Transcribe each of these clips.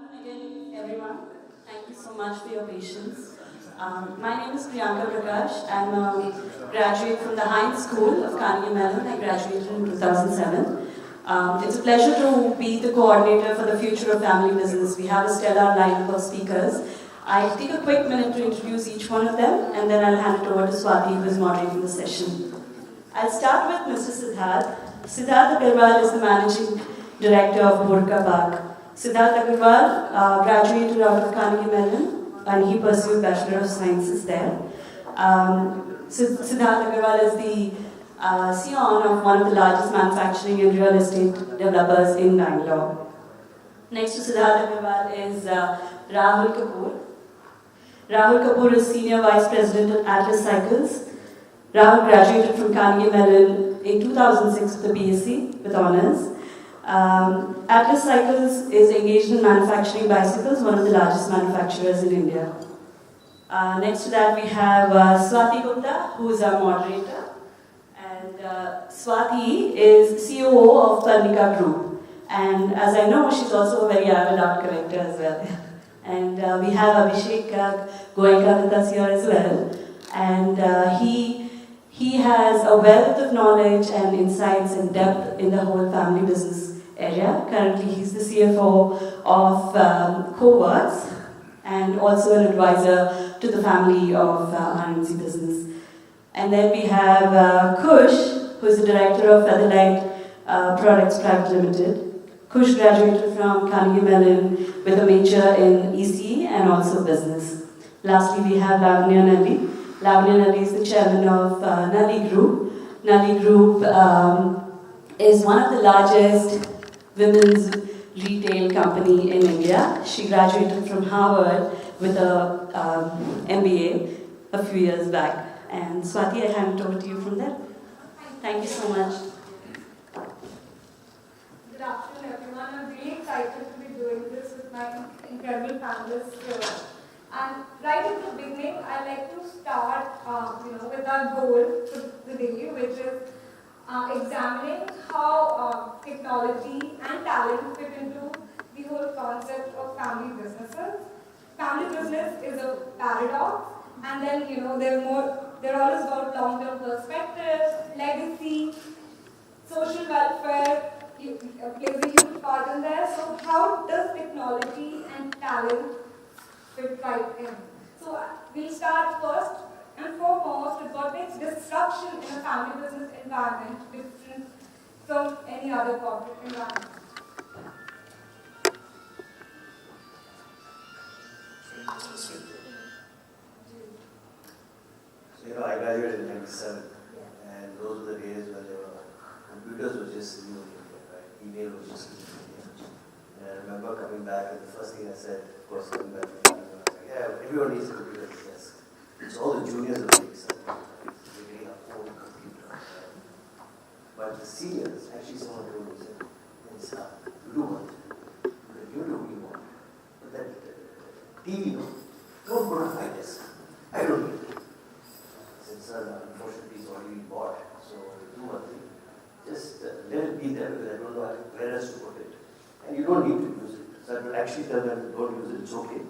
afternoon again, everyone. Thank you so much for your patience. My name is Priyanka Prakash. I'm a graduate from the Heinz School of Carnegie Mellon. I graduated in 2007. It's a pleasure to be the coordinator for the Future of Family Business. We have a stellar lineup of speakers. I'll take a quick minute to introduce each one of them, and then I'll hand it over to Swati, who is moderating the session. I'll start with Mr. Siddharth. Siddharth Agarwal is the Managing Director of Burka Park. Siddharth Agarwal graduated out of Carnegie Mellon and he pursued Bachelor of Sciences there. Siddharth Agarwal is the CEO of one of the largest manufacturing and real estate developers in Bangalore. Next to Siddharth Agarwal is Rahul Kapoor. Rahul Kapoor is Senior Vice President at Atlas Cycles. Rahul graduated from Carnegie Mellon in 2006 with a BSc with honors. Atlas Cycles is engaged in manufacturing bicycles, one of the largest manufacturers in India. Next to that we have Swati Gupta, who is our moderator. And Swati is COO of Parnika Group. And as I know, she's also a very avid art collector as well. And we have Abhishek Goenka with us here as well. And he has a wealth of knowledge and insights and depth in the whole family business area. Currently, he's the CFO of Coworks and also an advisor to the family of RMC Business. And then we have Kush, who is the director of Featherlight Products Private Limited. Kush graduated from Carnegie Mellon with a major in ECE and also business. Lastly, we have Lavanya Nalli. Lavanya Nalli is the chairman of Nalli Group. Nalli Group is one of the largest women's retail company in India. She graduated from Harvard with a MBA a few years back. And Swati, I hand it over to you from there. Thank you so much. Good afternoon, everyone. I'm really excited to be doing this with my incredible panelists here. And right at the beginning, I'd like to start with our goal for the day, which is examining how technology and talent fit into the whole concept of family businesses. Family business is a paradox, and then they're always about long-term perspective, legacy, social welfare plays a huge part in there. So how does technology and talent fit right in? So we'll start first and foremost with what makes disruption in a family business environment different from any other corporate environment. So, I graduated in 97, and those were the days when computers were just new in India, right? Email was just new in India. And I remember coming back, and the first thing I said, of course, coming back to Canada, I was like, yeah, everyone needs a computer at the desk. So all the juniors are really excited. They're getting a own computer. But the seniors, actually someone told me, said, you do what? You do what you want. But that TV, don't put on my desk. I don't need it. I said, sir, unfortunately it's already been bought. So do one thing. Just let it be there because I don't know where else to put it. And you don't need to use it. So I would actually tell them, don't use it, it's okay.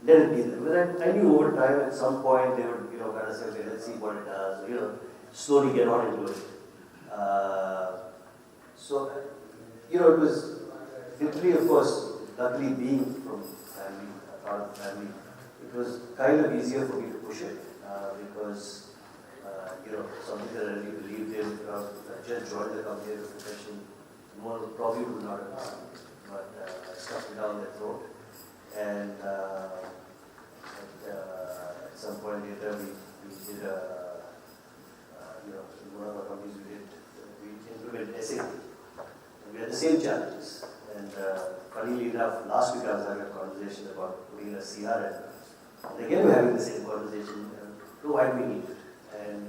Let it be there. Because I knew over time at some point they would, kind of say, okay, let's see what it does. Slowly get on into it. It was literally, of course, luckily being from family, part of the family, it was kind of easier for me to push it because, something that I really believed in. If I just joined the company as a profession, more probably would not have done. But I stuck it down their throat. And at some point later, we did in one of our companies we implemented SAP. And we had the same challenges. And funnily enough, last week I was having a conversation about putting a CRM. And again, we're having the same conversation. Why do we need it? And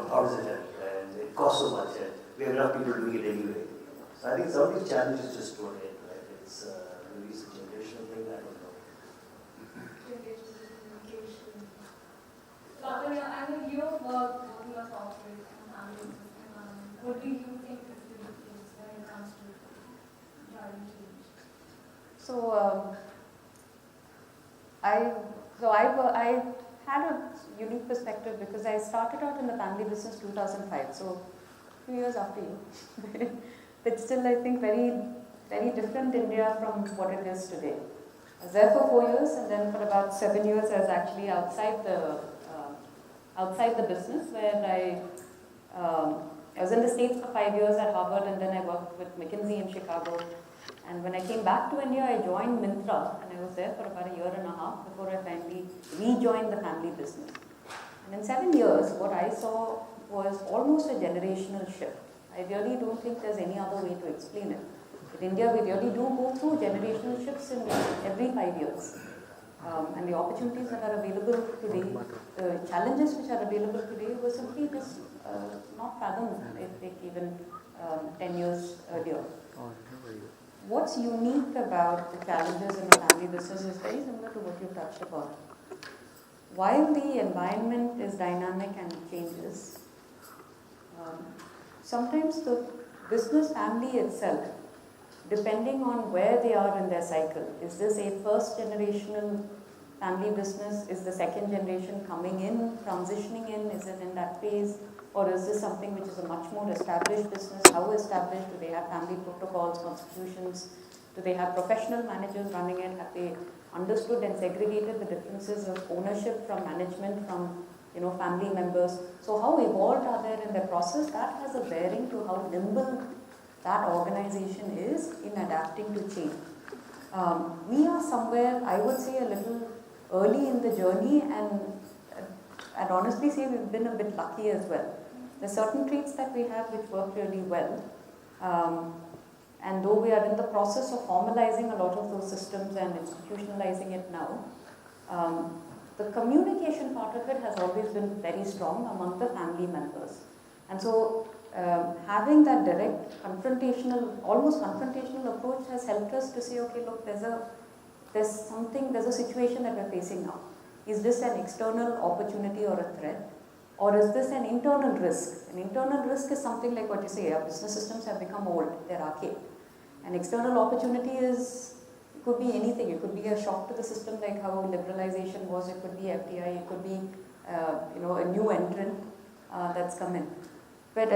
how does it help? And it costs so much. And we have enough people doing it anyway. So I think some of these challenges just don't end, right? It's maybe it's a generational thing. I don't know. I mean, you work both in a corporate and family business environment. What do you think is the difference when it comes to driving change? So I had a unique perspective because I started out in the family business 2005, so 2 years after you. But still, I think very different India from what it is today. I was there for 4 years, and then for about 7 years, I was actually outside the business, where I was in the States for 5 years at Harvard, and then I worked with McKinsey in Chicago. And when I came back to India, I joined Myntra, and I was there for about a year and a half before I finally rejoined the family business. And in 7 years, what I saw was almost a generational shift. I really don't think there's any other way to explain it. In India, we really do go through generational shifts in every 5 years. And the opportunities that are available today, the challenges which are available today were simply just not fathomed, I think, even 10 years earlier. What's unique about the challenges in the family business is very similar to what you touched upon. While the environment is dynamic and changes, sometimes the business family itself, depending on where they are in their cycle, is this a first generational family business? Is the second generation coming in, transitioning in? Is it in that phase? Or is this something which is a much more established business? How established? Do they have family protocols, constitutions? Do they have professional managers running it? Have they understood and segregated the differences of ownership from management, from family members? So how evolved are they in their process? That has a bearing to how nimble that organization is in adapting to change. We are somewhere, I would say, a little early in the journey, and I'd honestly say we've been a bit lucky as well. There's certain traits that we have which work really well. And though we are in the process of formalizing a lot of those systems and institutionalizing it now, the communication part of it has always been very strong among the family members. And so having that direct, almost confrontational approach has helped us to say, okay, look, there's a situation that we're facing now. Is this an external opportunity or a threat? Or is this an internal risk? An internal risk is something like what you say, our business systems have become old, they're archaic. An external opportunity could be anything. It could be a shock to the system, like how liberalization was. It could be FDI. It could be a new entrant that's come in. But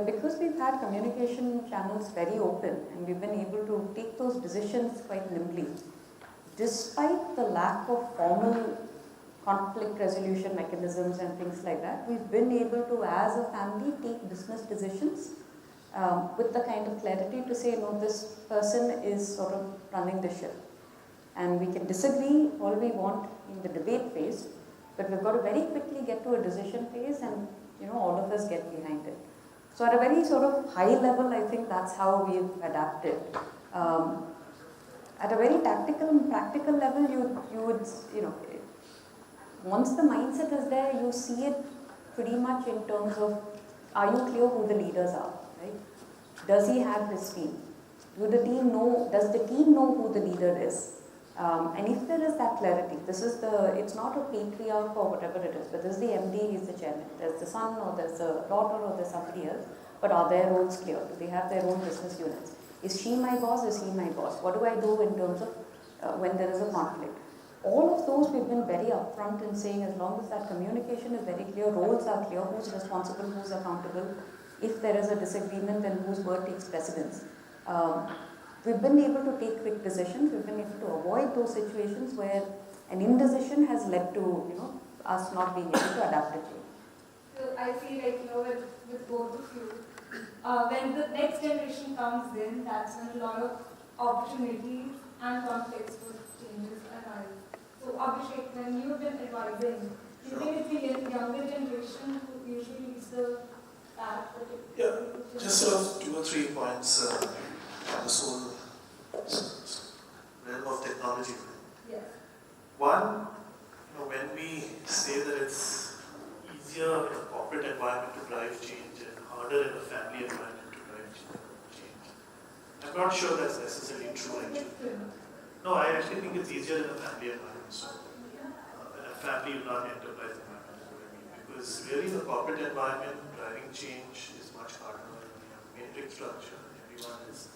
because we've had communication channels very open, and we've been able to take those decisions quite nimbly, despite the lack of formal conflict resolution mechanisms and things like that, we've been able to, as a family, take business decisions with the kind of clarity to say, no, this person is sort of running the ship. And we can disagree all we want in the debate phase, but we've got to very quickly get to a decision phase, and all of us get behind it. So at a very sort of high level, I think that's how we've adapted. At a very tactical and practical level, you would, once the mindset is there, you see it pretty much in terms of, are you clear who the leaders are, right? Does he have his team? Does the team know who the leader is? And if there is that clarity, it's not a patriarch or whatever it is, but this is the MD, he's the chairman. There's the son, or there's the daughter, or there's somebody else, but are their roles clear? Do they have their own business units? Is she my boss? Is he my boss? What do I do in terms of when there is a conflict? All of those we've been very upfront in saying, as long as that communication is very clear, roles are clear, who's responsible, who's accountable. If there is a disagreement, then whose word takes precedence. We've been able to take quick decisions. We've been able to avoid those situations where an indecision has led to us not being able to adapt to change. So I feel like with both of you, when the next generation comes in, that's when a lot of opportunities and conflicts for changes arise. So Abhishek, when you've been advising, do you think it's the younger generation who usually leads the path? Yeah, just sort of 2 or 3 points on this whole realm of technology. Yes. One, when we say that it's easier in a corporate environment to drive change and harder in a family environment to drive change, I'm not sure that's necessarily true actually. No, I actually think it's easier in a family environment. So, a family-run enterprise environment is what I mean. Because really the corporate environment, driving change is much harder. We have matrix structure, everyone is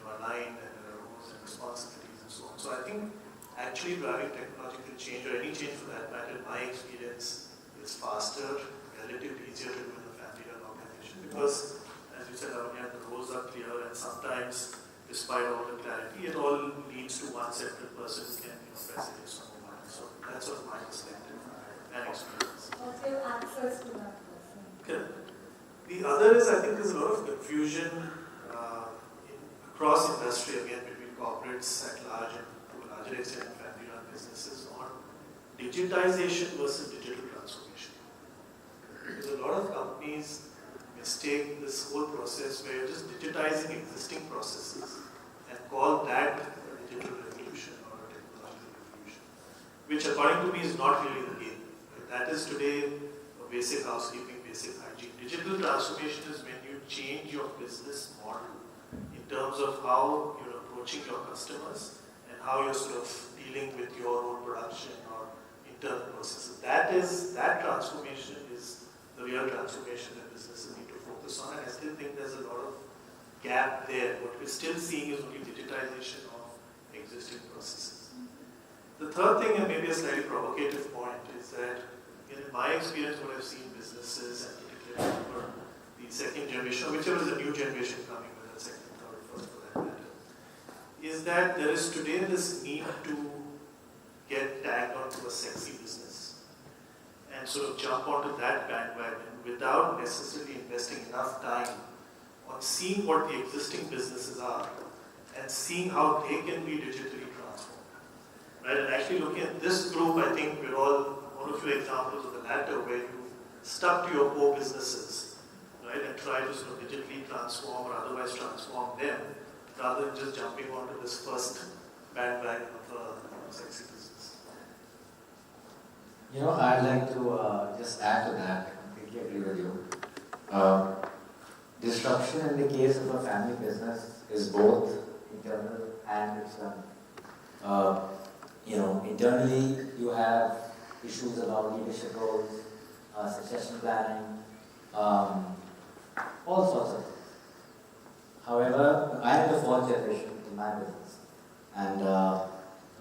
aligned and there are roles and responsibilities and so on. So I think actually driving technological change or any change for that matter, in my experience, is faster, relatively easier to do in a family-run organization because, as you said, Lavanya, the roles are clear and sometimes, despite all the clarity, it all leads to one central person who can press it some more. So that's sort of my perspective and experience. Also have access to that person. Okay. The other is, I think, there's a lot of confusion across industry, again, between corporates at large and to a larger extent family-run businesses on digitization versus digital transformation. Because a lot of companies mistake this whole process where you're just digitizing existing processes and call that a digital revolution or a technological revolution, which according to me is not really the game. That is today a basic housekeeping, basic hygiene. Digital transformation is when you change your business model in terms of how you're approaching your customers and how you're sort of dealing with your own production or internal processes. That transformation is the real transformation that businesses need to focus on, and I still think there's a lot of gap there. What we're still seeing is only digitization of existing processes. The third thing, and maybe a slightly provocative point, is that in my experience, what I've seen businesses, and particularly for the second generation, or whichever is the new generation coming, whether second, third, first for that matter, is that there is today this need to get tagged onto a sexy business and sort of jump onto that bandwagon without necessarily investing enough time on seeing what the existing businesses are and seeing how they can be digitally transformed. Right? And actually looking at this group, I think we're all one of few examples of the latter where you stuck to your core businesses, right, and try to sort of digitally transform or otherwise transform them rather than just jumping onto this first bandwagon of a sexy business. I'd like to just add to that. I completely agree with you. Disruption in the case of a family business is both internal and external. Internally you have issues about leadership roles, succession planning, all sorts of things. However, I am the fourth generation in my business, and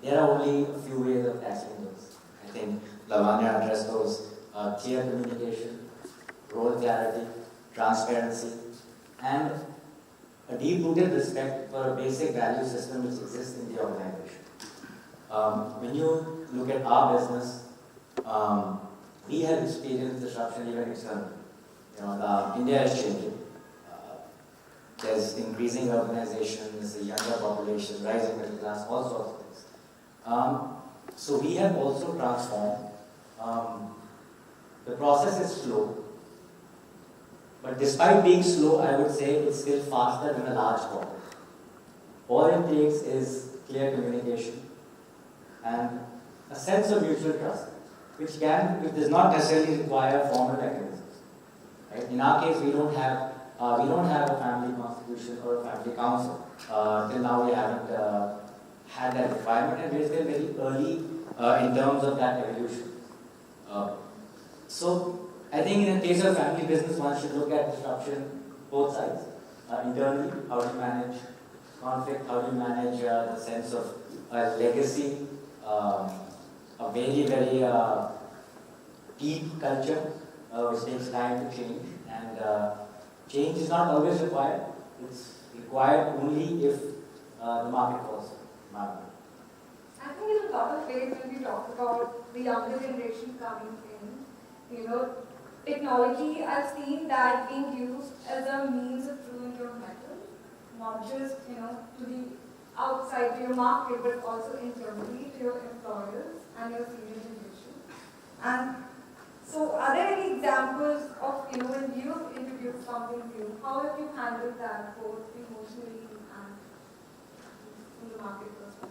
there are only a few ways of tackling those. I think Lavanya addressed those: clear communication, role clarity, transparency, and a deep-rooted respect for a basic value system which exists in the organization. When you look at our business, we have experienced disruption even externally. India is changing. There's increasing urbanization, there's a younger population, rising middle class, all sorts of things. So we have also transformed. The process is slow, but despite being slow, I would say it's still faster than a large corporate. All it takes is clear communication and a sense of mutual trust, which does not necessarily require formal mechanisms. Right? In our case, we don't have a family constitution or a family council. Till now, we haven't had that requirement, and we're still very early in terms of that evolution. So, I think in the case of family business, one should look at disruption both sides. Internally, how do you manage conflict? How do you manage the sense of legacy? A very, very deep culture, which takes time to change, and change is not always required. It's required only if the market calls for it. I think in a lot of ways when we talk about the younger generation coming in, technology, I've seen that being used as a means of proving your mettle, not just, to the outside to your market, but also internally to your employers and your senior generation. And so, are there any examples of, when you've introduced something new, how have you handled that both emotionally and from the market perspective?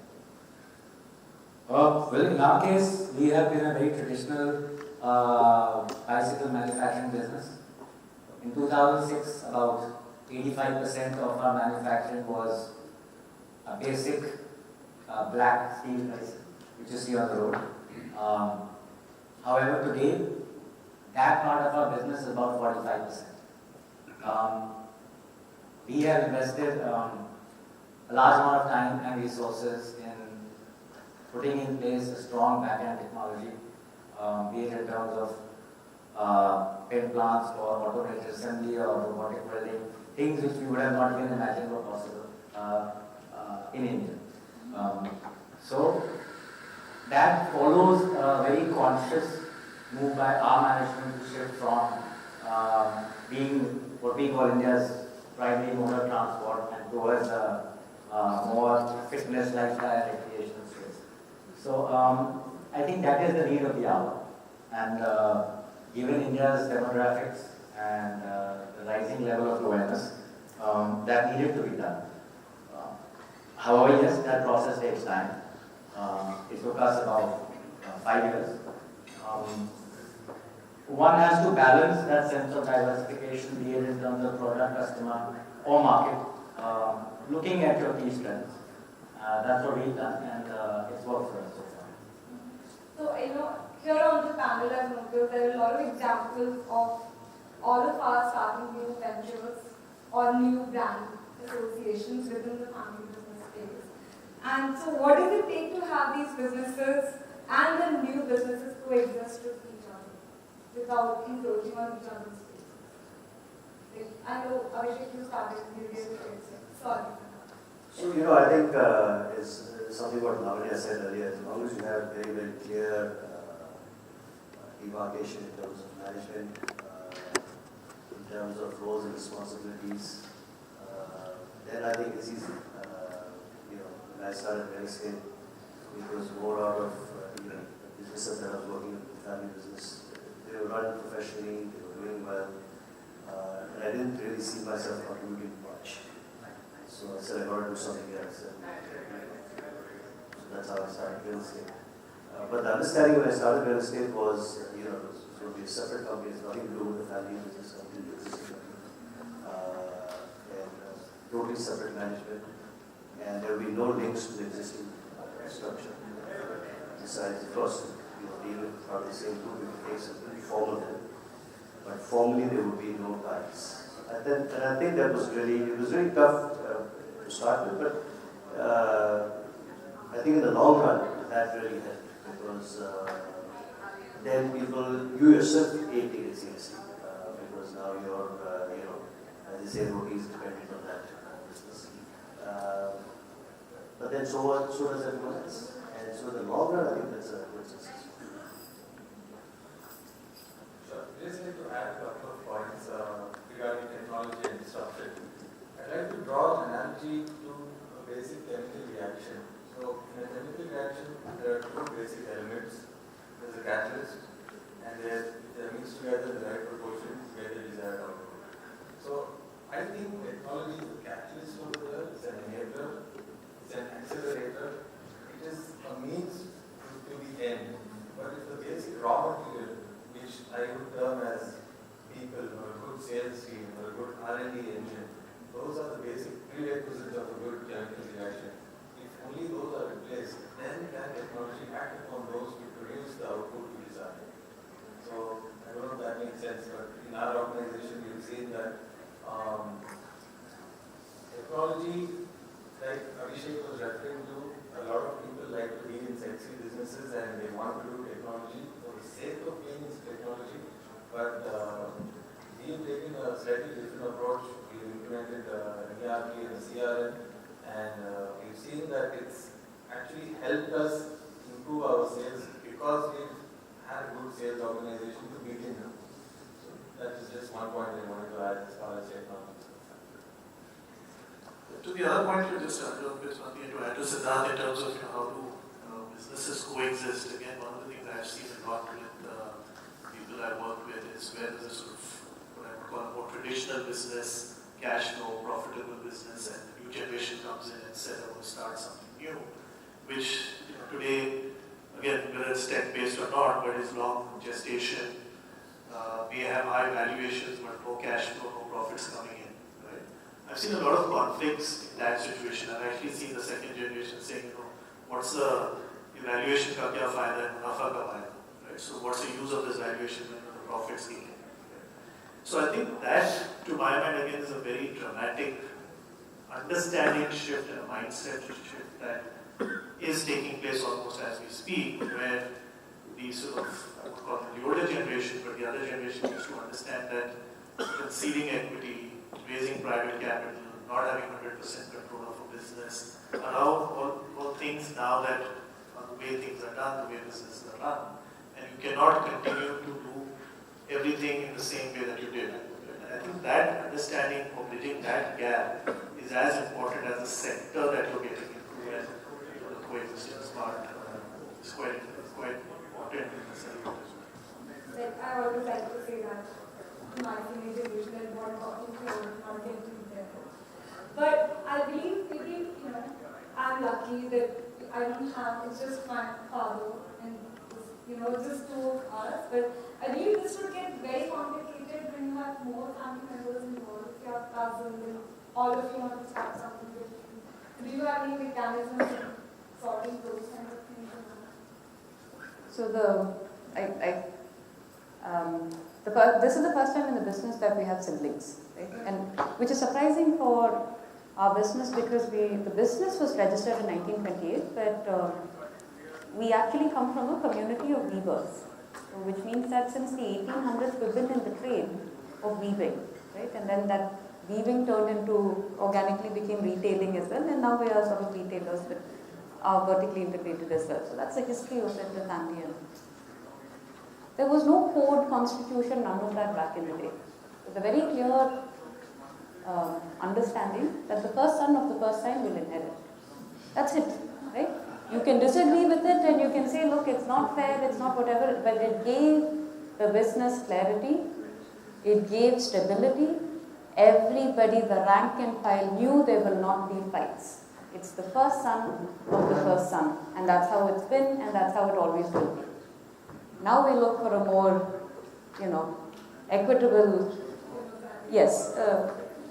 Well, in our case, we have been a very traditional bicycle manufacturing business. In 2006, about 85% of our manufacturing was a basic black steel bicycle, which you see on the road. However, today, that part of our business is about 45%. We have invested a large amount of time and resources in putting in place a strong back-end technology, be it in terms of pen plants or automated assembly or robotic welding, things which we would have not even imagined were possible in India. So that follows a very conscious move by our management to shift from being what we call India's primary mode of transport and towards a more fitness, lifestyle, recreational space. So I think that is the need of the hour. And given India's demographics and the rising level of awareness, that needed to be done. However, yes, that process takes time. It took us about 5 years. One has to balance that sense of diversification, be it in terms of product, customer, or market, looking at your key strengths. That's what we've done, and it's worked for us so far. So, here on the panel, I've noticed there are a lot of examples of all of us starting new ventures or new brand associations within the family business space. And so, what does it take to have these businesses and the new businesses coexist with each other without encroaching on each other's spaces? Like, I know Abhishek, you started in the real estate. Sorry. So, I think it's something what Lavanya said earlier. As long as you have very, very clear demarcation in terms of management, in terms of roles and responsibilities, then I think it's easy. When I started real estate, it was more out of the businesses that I was working in, the family business. They were run professionally, they were doing well, and I didn't really see myself contributing much. So I said I got to do something else. So that's how I started real estate. But the understanding when I started real estate was, it was going to be a separate company. It's nothing to do with the family business, something to do with the existing company. And totally separate management. And there will be no links to the existing structure. Besides, of course, deal with part of the same group, it takes a pretty formal then. But formally, there would be no ties. And I think that was really tough to start with, but I think in the long run, that really helped. Because then you yourself take it seriously. Because now you're, as they say, roti is dependent on that business. But then so does everyone else. And so in the long run, I think that's a good success. Sure. Just need to add a couple of points regarding technology and disruption. I'd like to draw an analogy to a basic chemical reaction. So in a chemical reaction, there are two basic elements. There's a catalyst, and they're mixed together in the right proportion to get the desired output. So I think technology is a catalyst over there, it's an enabler, it's an accelerator, it is a means to the end. But if the basic raw material, which I would term as people or a good sales team or a good R&D engine, those are the basic prerequisites of a good chemical reaction. If only those are in place, then can technology act upon those to produce the output we desire. So I don't know if that makes sense, but in our organization we've seen that technology, like Abhishek was referring to, a lot of people like to be in sexy businesses and they want to do technology for the sake of being in technology, but we've taken a slightly different approach. We've implemented an ERP and a CRM, and we've seen that it's actually helped us improve our sales because we've had a good sales organization to begin with. So that is just one point I wanted to add as far as technology. To the other point you just added on, there's nothing to add to Siddharth in terms of how do businesses coexist. Again, one of the things I've seen a lot with people I work with is where there's a sort of what I would call a more traditional business, cash flow, profitable business, and the new generation comes in and says, I want to start something new, which today, again, whether it's tech-based or not, but is long gestation, may have high valuations, but no cash flow, no profits coming in. I've seen a lot of conflicts in that situation. I've actually seen the second generation saying, what's the valuation ka kya fayda hai, munafa ka fayda, right? So what's the use of this valuation when the profits kick in? So I think that, to my mind, again, is a very dramatic understanding shift and a mindset shift that is taking place almost as we speak, where the sort of, I would call it the older generation, but the other generation needs to understand that conceding equity, raising private capital, not having 100% control of a business, allow all things now that the way things are done, the way businesses are run, and you cannot continue to do everything in the same way that you did. And I think that understanding or bridging that gap is as important as the sector that you're getting into, and the coexistence part is quite important in the sector as well. Like, I always like to say that my senior generation is born talking to not getting there. But I believe maybe, I'm lucky that I don't have, it's just my father and, just two of us. But I believe this would get very complicated when you have more family members involved, if you have cousins and all of you want to start something different. Do you have any mechanisms in sorting those kinds of things? So this is the first time in the business that we have siblings, right? And which is surprising for our business because the business was registered in 1928, but we actually come from a community of weavers, which means that since the 1800s we've been in the trade of weaving, right? And then that weaving turned into, organically became retailing as well, and now we are sort of retailers but are vertically integrated as well. So that's the history of it, the family. There was no code, constitution, none of that back in the day. With a very clear understanding that the first son of the first time will inherit. That's it, right? You can disagree with it and you can say, look, it's not fair, it's not whatever, but it gave the business clarity, it gave stability. Everybody, the rank and file, knew there will not be fights. It's the first son of the first son, and that's how it's been, and that's how it always will be. Now we look for a more, equitable,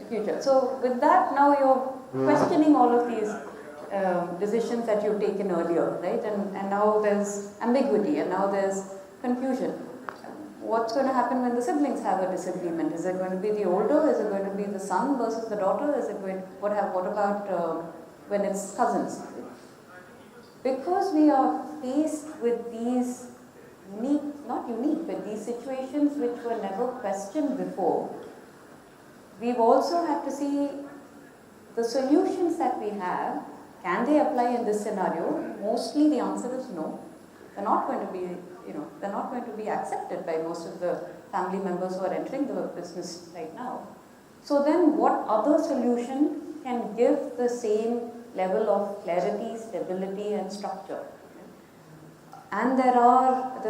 future. So with that, now you're questioning all of these decisions that you've taken earlier, right? And now there's ambiguity, and now there's confusion. What's going to happen when the siblings have a disagreement? Is it going to be the older? Is it going to be the son versus the daughter? Is it going? What about when it's cousins? Because we are faced with these not unique, but these situations which were never questioned before, we've also had to see the solutions that we have. Can they apply in this scenario? Mostly the answer is no. They're not going to be, they're not going to be accepted by most of the family members who are entering the business right now. So then what other solution can give the same level of clarity, stability and structure? And there's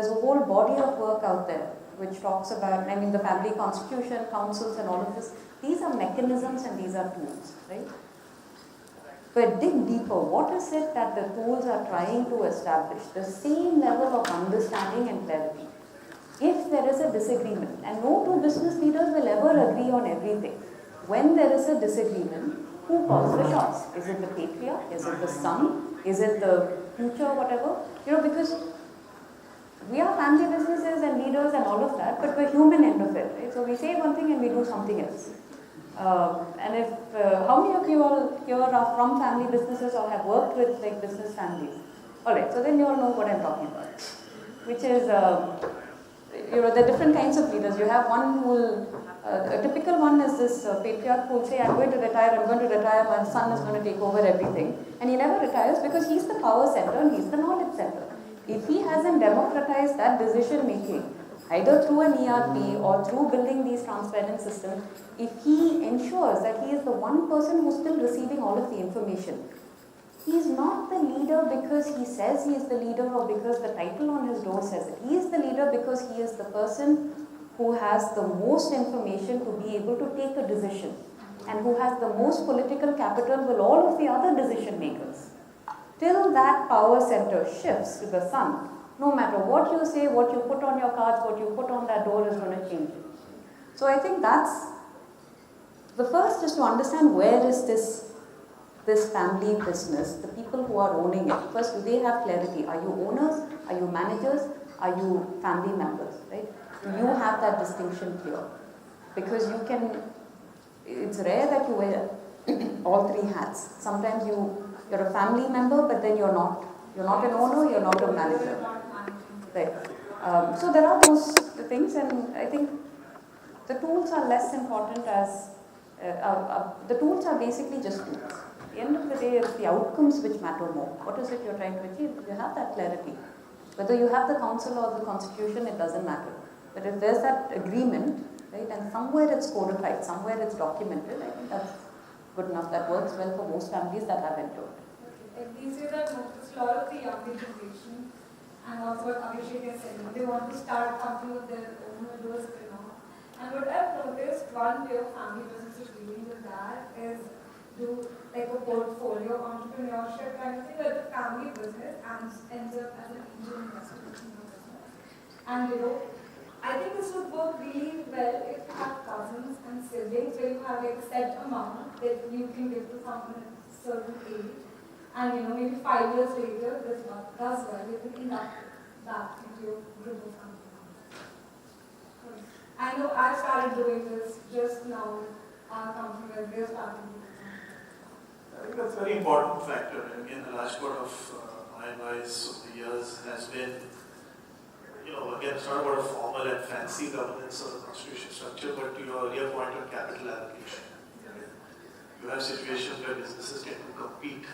a whole body of work out there which talks about, the family constitution, councils and all of this. These are mechanisms and these are tools, right? But dig deeper, what is it that the tools are trying to establish? The same level of understanding and clarity. If there is a disagreement, and no two business leaders will ever agree on everything. When there is a disagreement, who calls the shots? Is it the patriarch? Is it the son? Is it the future, whatever? Because we are family businesses and leaders and all of that, but we're human end of it, right? So we say one thing and we do something else. And if, how many of you all here are from family businesses or have worked with business families? Alright, so then you all know what I'm talking about. Which is, there are different kinds of leaders. You have one who will, a typical one is this patriarch who will say, I'm going to retire, my son is going to take over everything. And he never retires because he's the power center and he's the knowledge center. If he hasn't democratized that decision making, either through an ERP or through building these transparent systems, if he ensures that he is the one person who's still receiving all of the information, he is not the leader because he says he is the leader or because the title on his door says it. He is the leader because he is the person who has the most information to be able to take a decision and who has the most political capital with all of the other decision makers. Till that power center shifts to the son, no matter what you say, what you put on your cards, what you put on that door is going to change it. So I think that's, the first is to understand where is this family business, the people who are owning it. First, do they have clarity? Are you owners? Are you managers? Are you family members, right? Do you have that distinction clear? Because it's rare that you wear all three hats. Sometimes you You're a family member, but then you're not. You're not an owner, you're not a manager. You're not managing. Right. So there are those things, and I think the tools are less important as the tools are basically just tools. At the end of the day, it's the outcomes which matter more. What is it you're trying to achieve? You have that clarity. Whether you have the council or the constitution, it doesn't matter. But if there's that agreement, right, and somewhere it's codified, somewhere it's documented, I think that's good enough. That works well for most families that have entered. Like these days I've noticed a lot of the younger generation, and also what Abhishek has said, they want to start a company of their own or do a spin-off. And what I've noticed, one way of family businesses dealing with that is do like a portfolio entrepreneurship kind of thing, where the family business ends up as an angel investment in your business. And I think this would work really well if you have cousins and siblings, where you have like a set amount that you can give to someone at a certain age. And maybe 5 years later, this does well, you can induct that into your group of companies. I know I started doing this just now, our company where we're starting to do something. I think that's a very important factor. And again, a large part of my advice over the years has been, again, it's not about a formal and fancy governance or the constitution structure, but to your earlier point on capital allocation. You have situations where businesses tend to compete.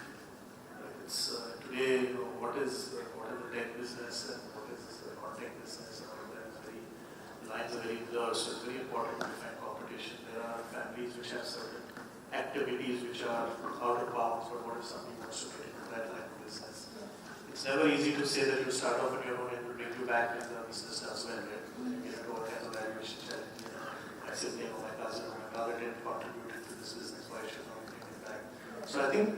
It's today, what is the tech business and what is the non-tech business, and all of that is the lines are very blurred, so it's very important to define competition. There are families which have certain activities which are out of bounds, but what if somebody wants to get into that line of business? It's never easy to say that you start off on your own and it will bring you back when the business does well, right? You get all kinds of valuation challenges. My sibling or my cousin or my brother didn't contribute to this business, why should I bring it back? So I think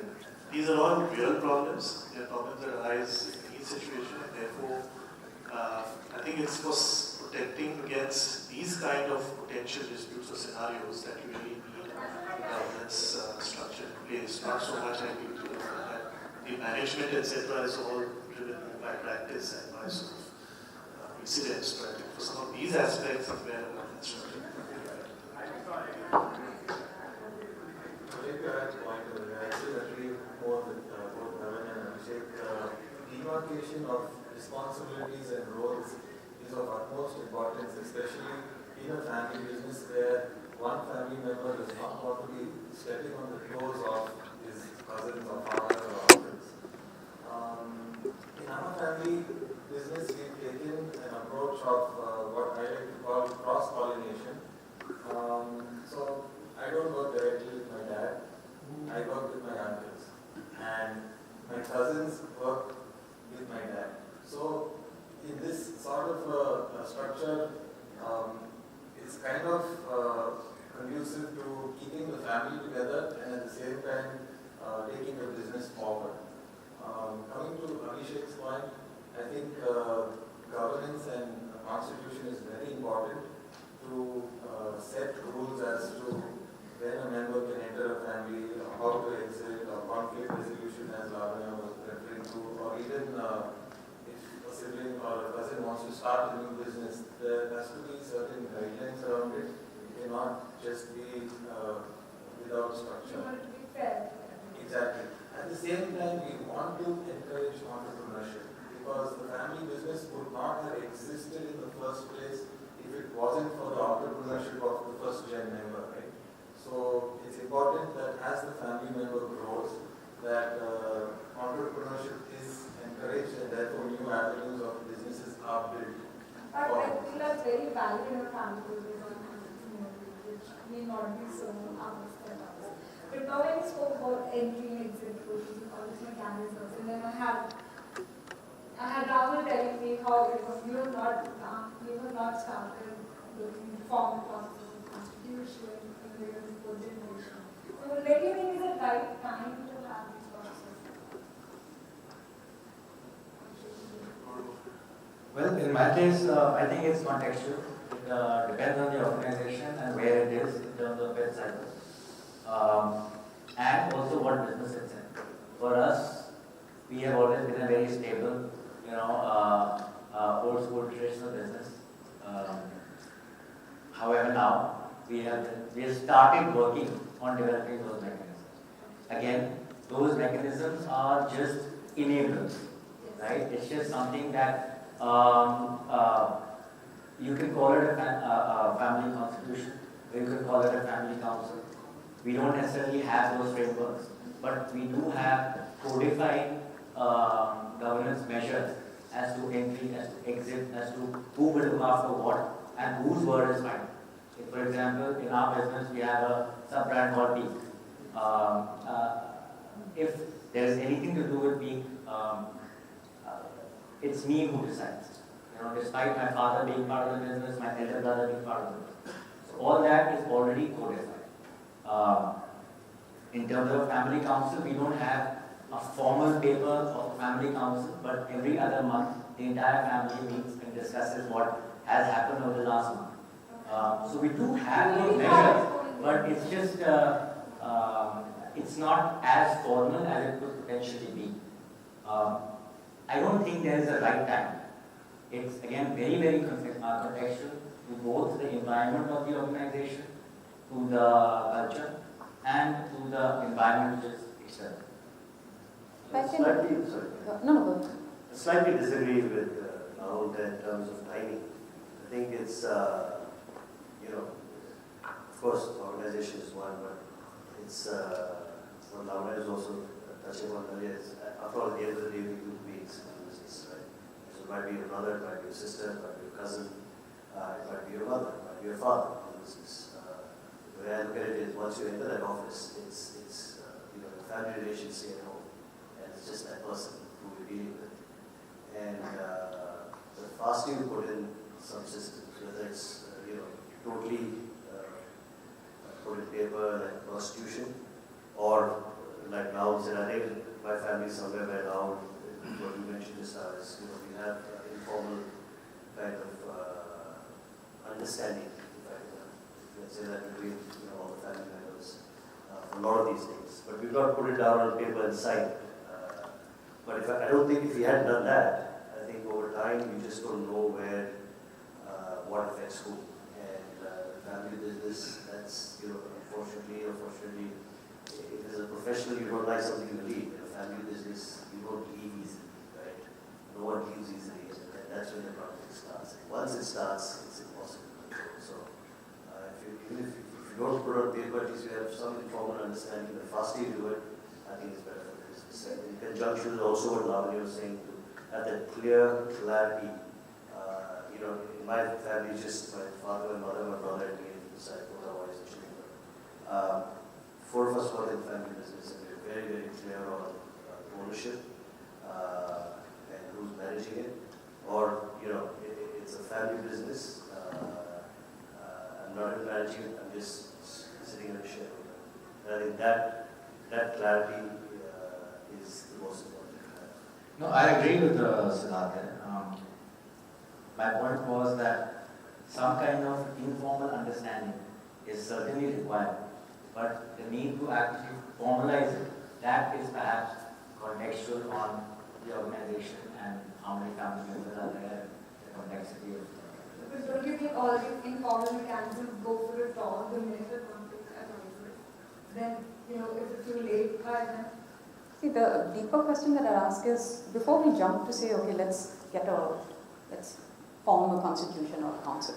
these are all real problems. They are problems that arise in each situation, and therefore, I think it's for protecting against these kind of potential disputes or scenarios that you really need governance structure in place. Not so much like that the management, etc., is all driven by practice and by sort of incidents. But for some of these aspects, it's where governance structure can be right. Demarcation of responsibilities and roles is of utmost importance, especially in a family business where one family member does not want to be stepping on the toes of his cousins or father or uncles. In our family business, we've taken an approach of what I like to call cross-pollination. So I don't work directly with my dad, I work with my uncles. And my cousins work with my dad. So in this sort of structure, it's kind of conducive to keeping the family together and at the same time taking the business forward. Coming to Abhishek's point, I think governance and constitution is very important to set rules as to when a member can enter a family, how to exit, or conflict resolution as Lavanya was referring to, or even if a sibling or a cousin wants to start a new business, there has to be certain guidelines around it. It cannot just be without structure. You want it to be fair. Exactly. At the same time, we want to encourage entrepreneurship because the family business would not have existed in the first place if it wasn't for the entrepreneurship of the first gen member, right? So it's important that as the family member grows, that entrepreneurship is encouraged and therefore new avenues of businesses are built. But I think that's very valid in a family business on entrepreneurship, which may not be so other startups. But now when you spoke about entry and exit coaches and all these mechanisms, and then I had Rahul telling me how you have not started looking at formal processes of constitution, generation. So when do you think is the right time to have these processes? Well, in my case, I think it's contextual. It depends on the organization and where it is in terms of its cycle. And also what business it's in. For us, we have always been a very stable, old school traditional business. However, now we have started working on developing those mechanisms. Again, those mechanisms are just enablers, right? It's just something that you can call it a family constitution, or you can call it a family council. We don't necessarily have those frameworks, but we do have codified governance measures as to entry, as to exit, as to who will look after what, and whose word is final. For example, in our business, we have a sub-brand called Peak. If there is anything to do with Peak, it's me who decides. Despite my father being part of the business, my elder brother being part of the business. So all that is already codified. In terms of family council, we don't have a formal paper of a family council, but every other month, the entire family meets and discusses what has happened over the last month. So we do have those measures, but it's just, it's not as formal as it could potentially be. I don't think there is a right time. It's again very, very contextual to both the environment of the organization, to the culture, and to the environment which is external. I slightly disagree with Rahul in terms of timing. I think it's, of course, organization is one, but it's what Lavanya is also touching on earlier. After all, at the end of the day, we do beings in business, right? So it might be your brother, it might be your sister, it might be your cousin, it might be your mother, it might be your father in business. The way I look at it is, once you enter that office, it's the family relations stay at home, and it's just that person who you're dealing with. And the faster you put in some systems, whether it's totally put in paper like prostitution, or like now, I think my family somewhere where now, what you mentioned just now is, we have informal kind of understanding, if I can say that, between all the family members for a lot of these things. But we've not put it down on paper and signed it. But I don't think if we had done that, I think over time you just don't know where, what affects who. And family business, that's, unfortunately or fortunately, if as a professional you don't like something, you leave. In a family business, you don't leave easily, right? No one leaves easily, and that's when the project starts. And once it starts, it's impossible to control. So, even if you don't put it on paper, at least you have some informal understanding. The faster you do it, I think it's better for the business. And in conjunction with also what Lavanya was saying, to have that clear clarity. In my family, just my father, my mother, my brother, and me, and decided what our wives and children. 4 of us work in family business, and we're very, very clear on ownership and who's managing it. Or, it's a family business. I'm not even managing it, I'm just sitting in a chair. And I think that clarity is the most important to have. No, I agree with Siddharth. My point was that some kind of informal understanding is certainly required, but the need to actually formalize it, that is perhaps contextual on the organization and how many family members are there, the complexity of it. But don't you think all these informal mechanisms go for a toss the minute the conflict arises? Then, is it too late by then? See, the deeper question that I ask is, before we jump to say, okay, let's form a constitution or a council,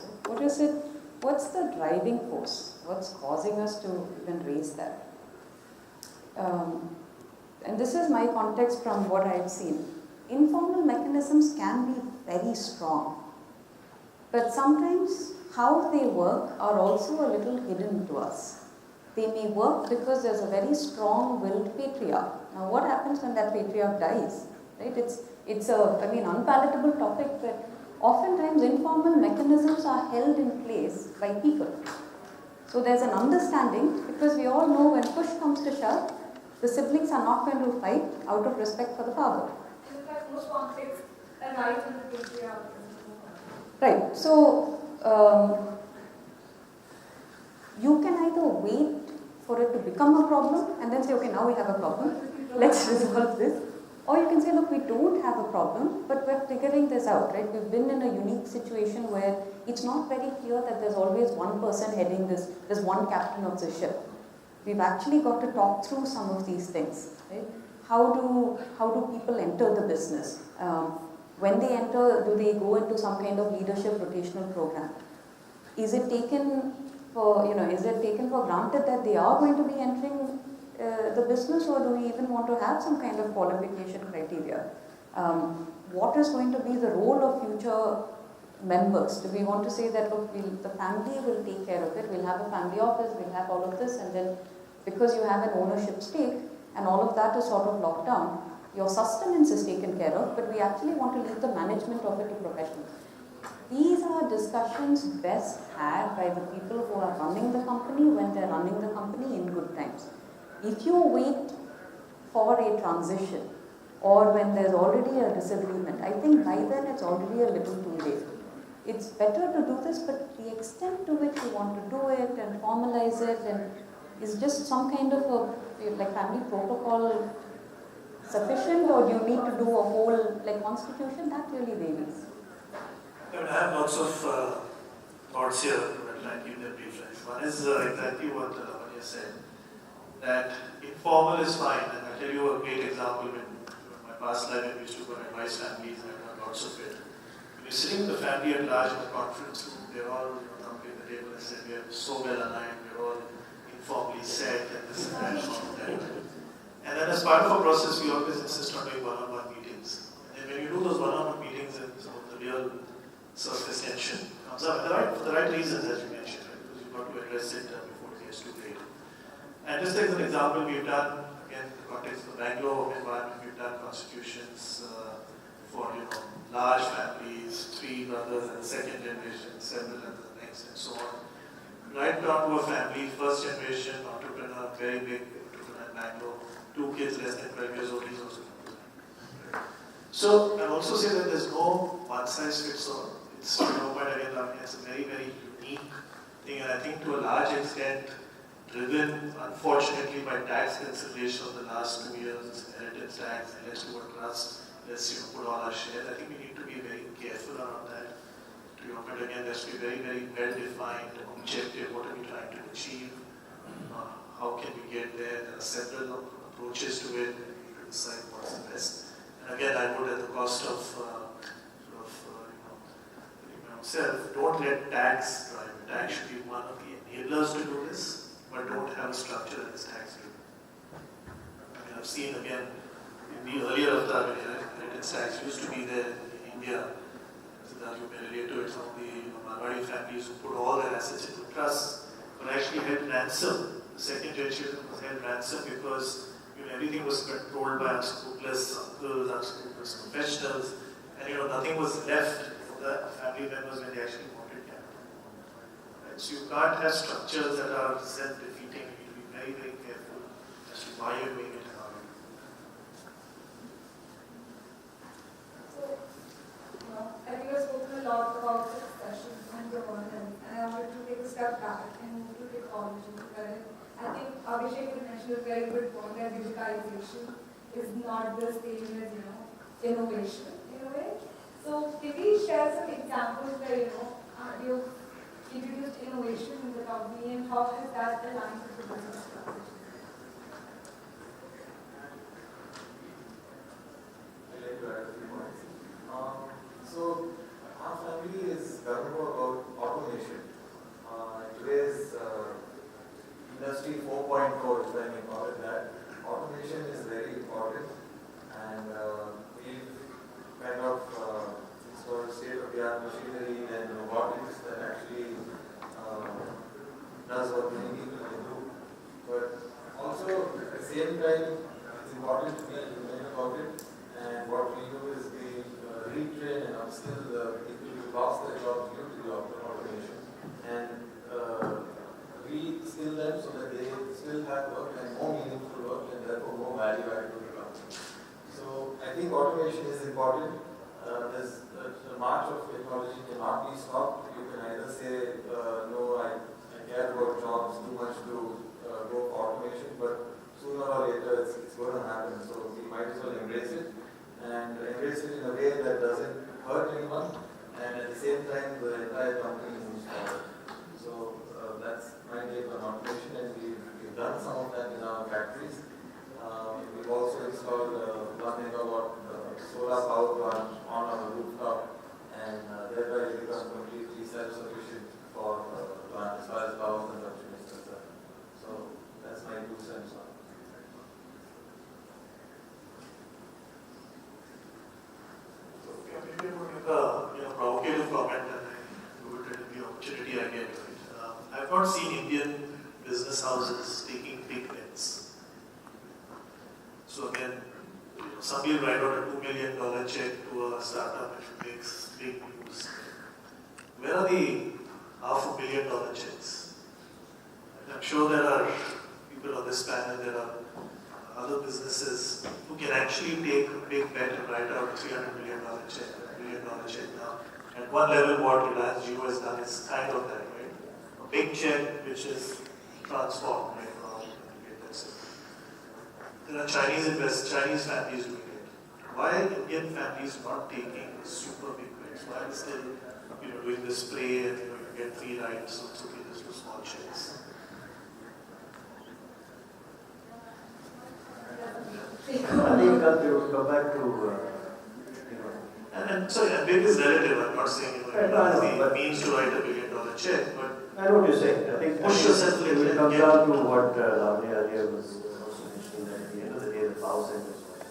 what's the driving force? What's causing us to even raise that? And this is my context from what I've seen. Informal mechanisms can be very strong, but sometimes how they work are also a little hidden to us. They may work because there's a very strong-willed patriarch. Now, what happens when that patriarch dies? Right? It's a unpalatable topic, but oftentimes informal mechanisms are held in place by people. So there's an understanding, because we all know when push comes to shove, the siblings are not going to fight out of respect for the father. In fact, most conflicts arise in the patriarch. Right. So you can either wait for it to become a problem and then say, okay, now we have a problem, let's resolve this. Or you can say, look, we don't have a problem, but we're figuring this out, right? We've been in a unique situation where it's not very clear that there's always one person heading this, there's one captain of the ship. we've actually got to talk through some of these things. Right? How do people enter the business? When they enter, do they go into some kind of leadership rotational program? Is it taken for granted that they are going to be entering the business, or do we even want to have some kind of qualification criteria? What is going to be the role of future members? Do we want to say that, look, the family will take care of it, we'll have a family office, we'll have all of this, and then because you have an ownership stake and all of that is sort of locked down, your sustenance is taken care of, but we actually want to leave the management of it to professionals. These are discussions best had by the people who are running the company when they're running the company in good times. If you wait for a transition or when there's already a disagreement, I think by then it's already a little too late. It's better to do this, but the extent to which you want to do it and formalize it and is just some kind of a family protocol sufficient, or do you need to do a whole constitution? That really varies. I have lots of thoughts here, but I'll give them brief. One is exactly what Lavanya said, that informal is fine, and I'll tell you a great example. In my past life, I used to go and advise families, and I've done lots of it. When you're sitting with the family at large in the conference room, they're all thumping the table and saying, we are so well aligned, we're all informally set, and this and that, and all of that. And then as part of our process, we always insist on doing one-on-one meetings. And when you do those one-on-one meetings, and some of the real surface tension comes up, for the right reasons, as you mentioned, right? Because you've got to address it before it gets too late. And just as an example, we've done, again, in the context of the Bangalore environment, we've done constitutions for large families, 3 brothers and second generation, several and the next, and so on. Right down to a family, first generation entrepreneur, very big entrepreneur in Bangalore, 2 kids less than 12 years old, he's also. So I'll also say that there's no one size fits all. It's it's a very, very unique thing, and I think to a large extent driven, unfortunately, by tax consideration of the last 2 years, inheritance tax, and let's do a trust, let's put all our shares. I think we need to be very careful around that. To your point again, there has to be very, very well-defined objective. What are we trying to achieve? How can we get there? There are several approaches to it. We need to decide what's the best. And again, I would, at the cost of myself, don't let tax drive. Tax should be one of the enablers to do this, but don't have a structure that is tax driven. I've seen again in the earlier of the inheritance tax used to be there in India. Siddharth, you may relate to it. Some of the Marwari families who put all their assets into trusts were actually held ransom. The second generation was held ransom because everything was controlled by unscrupulous uncles, unscrupulous professionals, and nothing was left for the family members when they actually wanted capital. Right? So you can't have structures that are self-defeating. You need to be very, very careful as to why you're doing it and how. So, I think we've spoken a lot about succession and governance, and I wanted to take a step back and move to technology. I think Abhishek mentioned a very good point that digitalization is not the same as innovation in a way. So can we share some examples where you've introduced innovation in the company and how has that aligned with the business strategy? I'd like to add a few points. So our family is gung ho about automation. Today's Industry 4.0, if I may call it that, automation is very important, and we've kind of installed state-of-the-art machinery and robotics that actually does what many people can do. But also, at the same time, it's important to be humane about it, and what we do is we retrain and upskill the people who lost their jobs due to the automation, and re-skill them so that they still have work and more meaningful work and therefore more value added to the company. So I think automation is important. The march of technology cannot be stopped. You can either say, no, I care about jobs too much to go for automation, but sooner or later it's going to happen. So we might as well embrace it, and embrace it in a way that doesn't hurt anyone, and at the same time the entire company moves forward. So that's my take on automation, and we've done some of I've not seen Indian business houses taking big bets. So again, somebody will write out a $2 million check to a startup which makes big news. Where are the $500,000 checks? I'm sure there are people on this panel, there are other businesses who can actually take a big bet and write out a $300 million check, $1 million check now. At one level, what Reliance Jio has done is kind of that, right? A big check which is transformed, right? There are Chinese families doing it. Why are Indian families not taking super big bets? Why are we still, doing this play and you get 3 rights, so it's okay, just do small checks. I think you have to come back to, And sorry, big is relative. I'm not saying the means to write $1 billion check, but I know what you're saying. I think push yourself a it little will and come get down to what Lavanya earlier was also mentioning, that at the end of the day, the power center is what.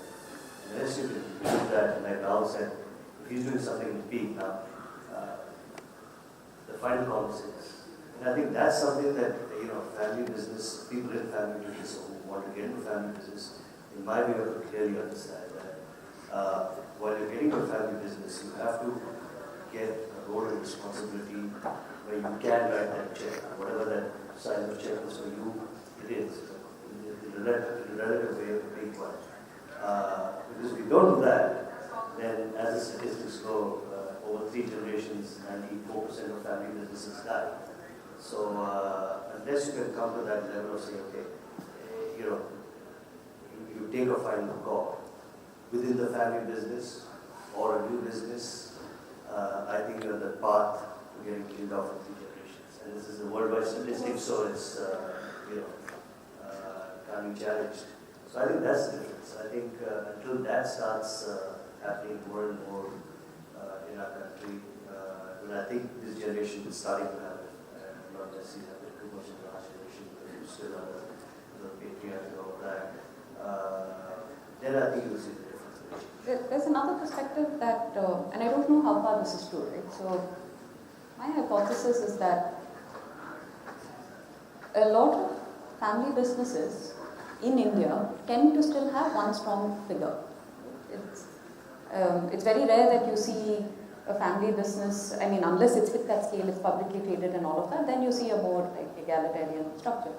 Unless you can do that, like Rahul said, if he's doing something big now, the final promise is. And I think that's something that, family business, people in family business who want to get into family business, in my view, have to clearly understand that while you're getting into family business, you have to get a role and responsibility where you can write that check, whatever that size of check is for you, it is. In a relative way, a big one. Because if you don't do that, then as the statistics go, over 3 generations, 94% of family businesses die. So unless you can come to that level of saying, okay, you take a final call within the family business or a new business, I think you're on the path to getting killed off in 3 generations. And this is a worldwide statistic, so it's, can't be challenged. So I think that's the difference. I think until that starts happening more and more in our country, and I think this generation is starting to have it, not necessarily have it too much in the last generation, because you still have the patriarchy and all that. Then I think you will see the difference. There's another perspective that, and I don't know how far this is true, right? So my hypothesis is that a lot of family businesses in India tend to still have one strong figure. It's very rare that you see a family business, unless it's hit that scale, it's publicly traded and all of that, then you see a more egalitarian structure.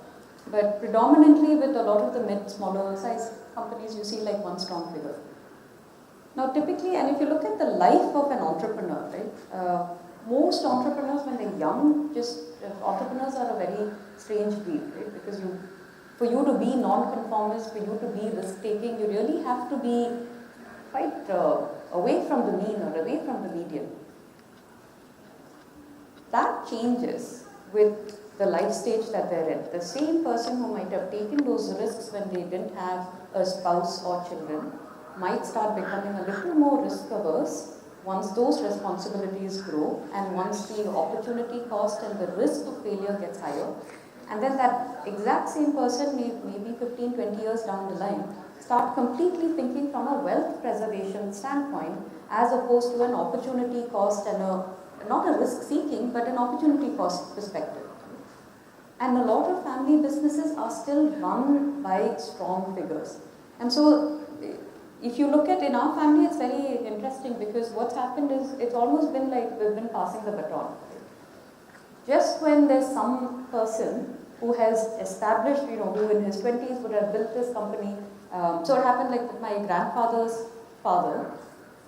But predominantly with a lot of the smaller size companies, you see one strong figure. Now typically, and if you look at the life of an entrepreneur, right, most entrepreneurs when they're young, entrepreneurs are a very strange breed, right? Because for you to be non-conformist, for you to be risk-taking, you really have to be quite away from the mean or away from the median. That changes with the life stage that they're in. The same person who might have taken those risks when they didn't have a spouse or children might start becoming a little more risk-averse once those responsibilities grow and once the opportunity cost and the risk of failure gets higher. And then that exact same person maybe 15, 20 years down the line start completely thinking from a wealth preservation standpoint as opposed to an opportunity cost and not a risk seeking but an opportunity cost perspective. And a lot of family businesses are still run by strong figures. And so if you look at in our family, it's very interesting because what's happened is it's almost been like we've been passing the baton. Just when there's some person who has established, who in his 20s would have built this company. So it happened like with my grandfather's father.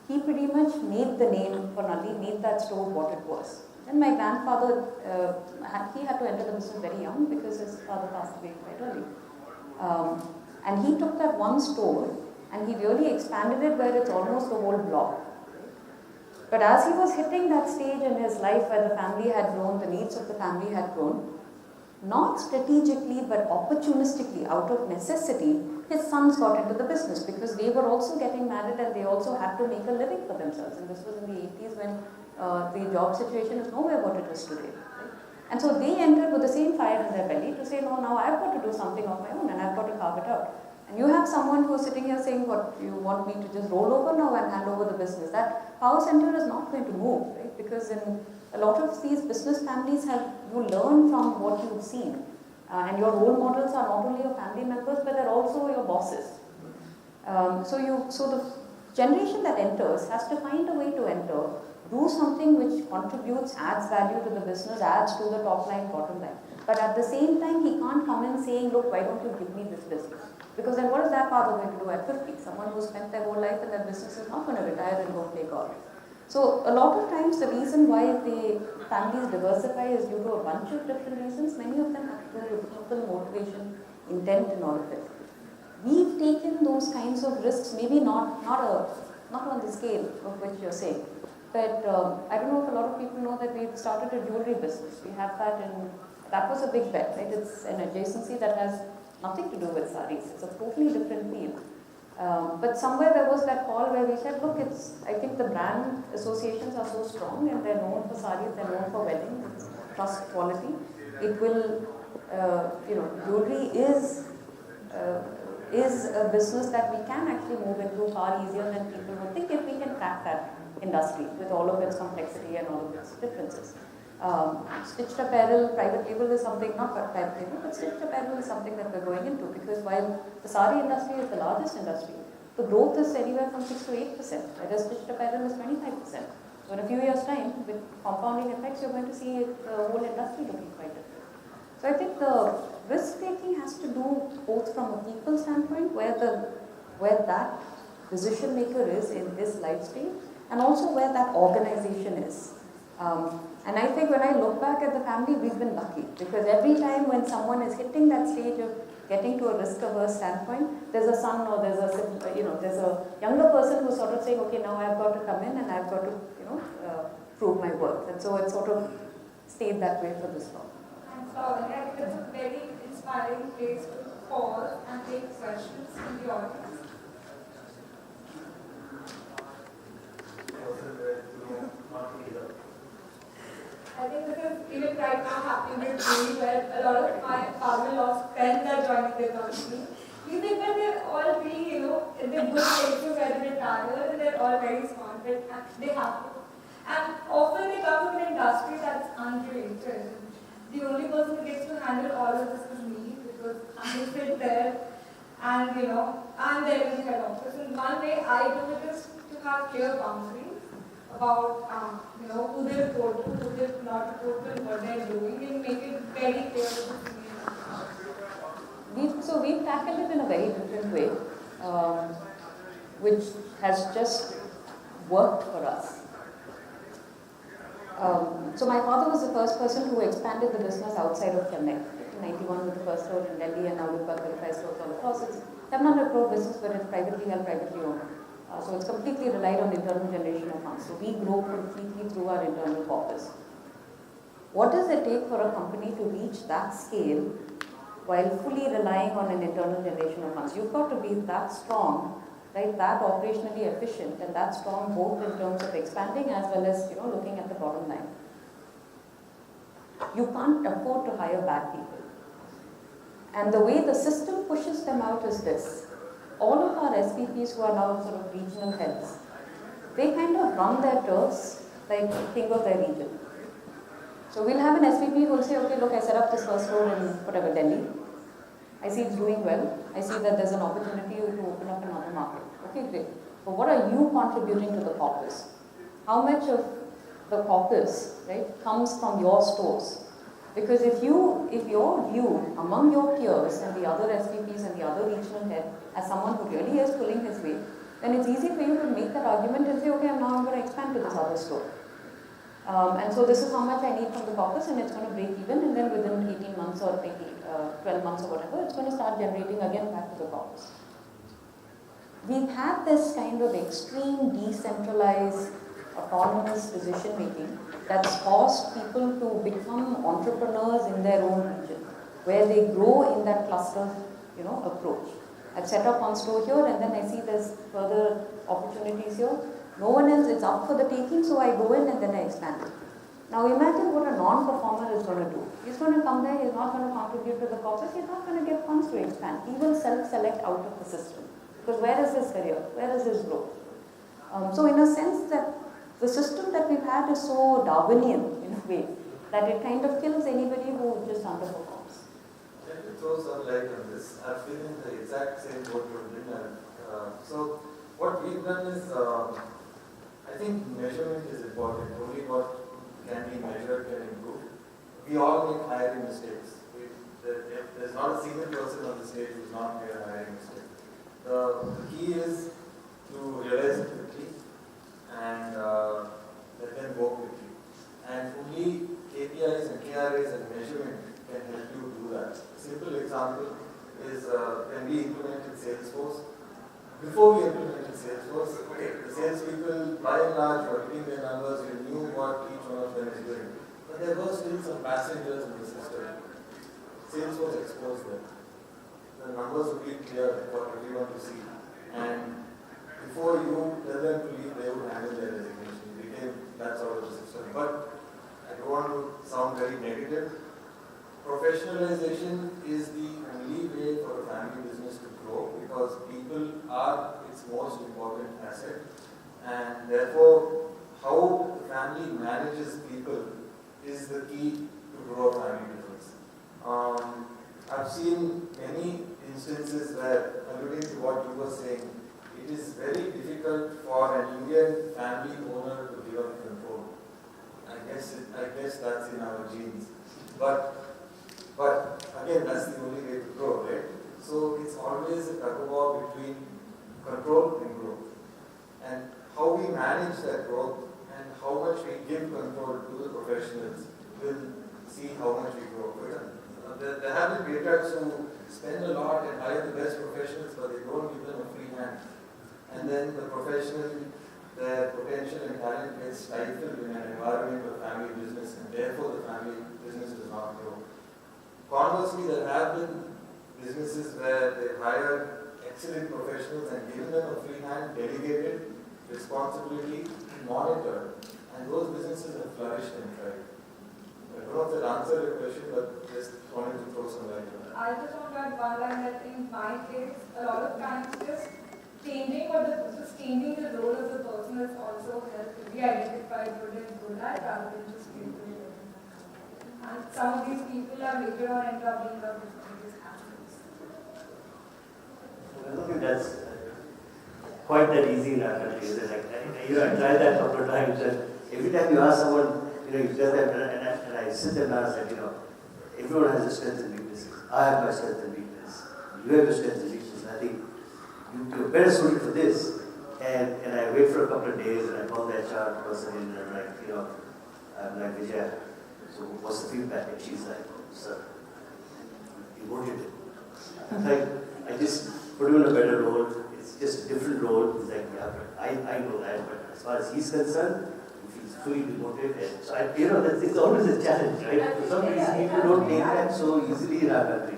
He pretty much made the name for Nalli, made that store what it was. And my grandfather, he had to enter the business very young because his father passed away quite early. And he took that one store and he really expanded it where it's almost the whole block. But as he was hitting that stage in his life where the family had grown, the needs of the family had grown, not strategically but opportunistically, out of necessity, his sons got into the business because they were also getting married and they also had to make a living for themselves. And this was in the 80s when the job situation is nowhere what it is today. Right? And so they entered with the same fire in their belly to say, no, now I've got to do something of my own and I've got to carve it out. And you have someone who's sitting here saying, what, you want me to just roll over now and hand over the business. That power center is not going to move, right? Because in a lot of these business families you learn from what you've seen. And your role models are not only your family members, but they're also your bosses. So the generation that enters has to find a way to enter, do something which contributes, adds value to the business, adds to the top line, bottom line. But at the same time, he can't come in saying, look, why don't you give me this business? Because then what is that father going to do at 50? Someone who spent their whole life in their business is not going to retire and go play golf. So a lot of times the reason why the families diversify is due to a bunch of different reasons. Many of them have to do with people, motivation, intent and all of it. We've taken those kinds of risks, maybe not on the scale of which you're saying. But I don't know if a lot of people know that we've started a jewelry business. We have that was a big bet, right? It's an adjacency that has nothing to do with sarees. It's a totally different field. But somewhere there was that call where we said, look, I think the brand associations are so strong and they're known for sarees, they're known for weddings, it's trust quality. It will, jewelry is a business that we can actually move into far easier than people would think if we can crack that industry with all of its complexity and all of its differences. Stitched apparel, private label is something, not private label, but stitched apparel is something that we're going into because while the saree industry is the largest industry, the growth is anywhere from 6 to 8%, whereas stitched apparel is 25%. So in a few years' time, with compounding effects, you're going to see the whole industry looking quite different. So I think the risk-taking has to do both from a people standpoint, where that decision maker is in his life stage, and also where that organization is. And I think when I look back at the family, we've been lucky because every time when someone is hitting that stage of getting to a risk-averse standpoint, there's a son or there's a younger person who's sort of saying, okay, now I've got to come in and I've got to, prove my worth. And so it's sort of stayed that way for this long. Thanks, Lavanya. I think that's a very inspiring place to pause and take questions in the audience. I think this is even right now happening with me, where a lot of my father-in-law's friends are joining the company. You think that they're all really, in the good places where they retire, and they're all very smart, but they have to. And often they come from an industry that's unrelated. The only person who gets to handle all of this is me, because I'm still there, and I'm there in the head office. And one way I do it is to have clear boundaries about who they report to, who they not report to, and what they're doing, and make it very clear to the senior. So we've tackled it in a very different way, which has just worked for us. So my father was the first person who expanded the business outside of Chennai. In 1991 with the first store in Delhi, and now we've got 35 stores all across. It's 700 crore business, but it's privately held, privately owned. So it's completely relied on internal generation of funds. So we grow completely through our internal corpus. What does it take for a company to reach that scale while fully relying on an internal generation of funds? You've got to be that strong, right? That operationally efficient, and that strong both in terms of expanding as well as looking at the bottom line. You can't afford to hire bad people. And the way the system pushes them out is this. All of our SVPs who are now sort of regional heads, they kind of run their turfs like king of their region. So we'll have an SVP who will say, okay, look, I set up this first store in whatever, Delhi. I see it's doing well. I see that there's an opportunity to open up another market. Okay, great. But what are you contributing to the corpus? How much of the corpus, right, comes from your stores? Because if you're viewed among your peers and the other SVPs and the other regional head as someone who really is pulling his weight, then it's easy for you to make that argument and say, okay, I'm going to expand to this other store. And so this is how much I need from the corpus, and it's going to break even, and then within 18 months or 12 months or whatever, it's going to start generating again back to the corpus. We've had this kind of extreme decentralized, autonomous decision making that's caused people to become entrepreneurs in their own region, where they grow in that cluster, approach. I've set up one store here, and then I see there's further opportunities here. No one else, it's up for the taking, so I go in and then I expand it. Now imagine what a non-performer is going to do. He's going to come there, he's not going to contribute to the corpus, he's not going to get funds to expand. He will self-select out of the system. Because where is his career? Where is his growth? So in a sense that the system that we've had is so Darwinian in a way that it kind of kills anybody who just underperforms. Let me throw some light on this. I've been in the exact same boat you've been in. So what we've done is, I think measurement is important. Only what can be measured can improve. We all make hiring mistakes. There's not a single person on the stage who's not made a hiring mistake. The key is to realize it quickly and let them go quickly. And only KPIs and KRAs and measurement can help you do that. A simple example is when we implemented Salesforce. Before we implemented Salesforce, the salespeople by and large were hitting their numbers, we knew what each one of them is doing. But there were still some passengers in the system. Salesforce exposed them. The numbers would be clear for everyone to see. And before you tell them to leave, they would handle their resignation. It became that sort of a system. But I don't want to sound very negative. Professionalization is the only way for a family business to grow because people are its most important asset. And therefore, how the family manages people is the key to grow a family business. I've seen many instances where, alluding to what you were saying, it is very difficult for an Indian family owner to give up control. I guess that's in our genes. But again, that's the only way to grow, right? So it's always a tug of war between control and growth. And how we manage that growth and how much we give control to the professionals will see how much we grow. There have been bureaucrats who spend a lot and hire the best professionals, but they don't give them a free hand. And then the professional, their potential and talent gets stifled in an environment of family business, and therefore the family business does not grow. Conversely, there have been businesses where they hire excellent professionals and given them a free hand, delegated responsibility, monitored, and those businesses have flourished and thrived. I don't know if that answered your question, but just wanted to throw some light on that. I just want to add one line that in my case, a lot of times just changing the role of the person has also helped to be identified what they're good at rather than just people. And some of these people are later on end up being the biggest assets. I don't think that's quite that easy in our country. Is it? Like, I tried that a couple of times, and every time you ask someone, you tell them, and I sit there and I was like, everyone has a strength and weaknesses. I have my strength and weakness. You have your strength and weaknesses. I think you're better suited for this. And I wait for a couple of days and I call the HR person in and I'm like, Vijay, so what's the feedback? And she's like, sir, you wanted it. I'm like, I just put him in a better role. It's just a different role. He's like, yeah, but I know that. But as far as he's concerned, he's fully demoted. So it's always a challenge, right? For some reason, people don't take that so easily in our country.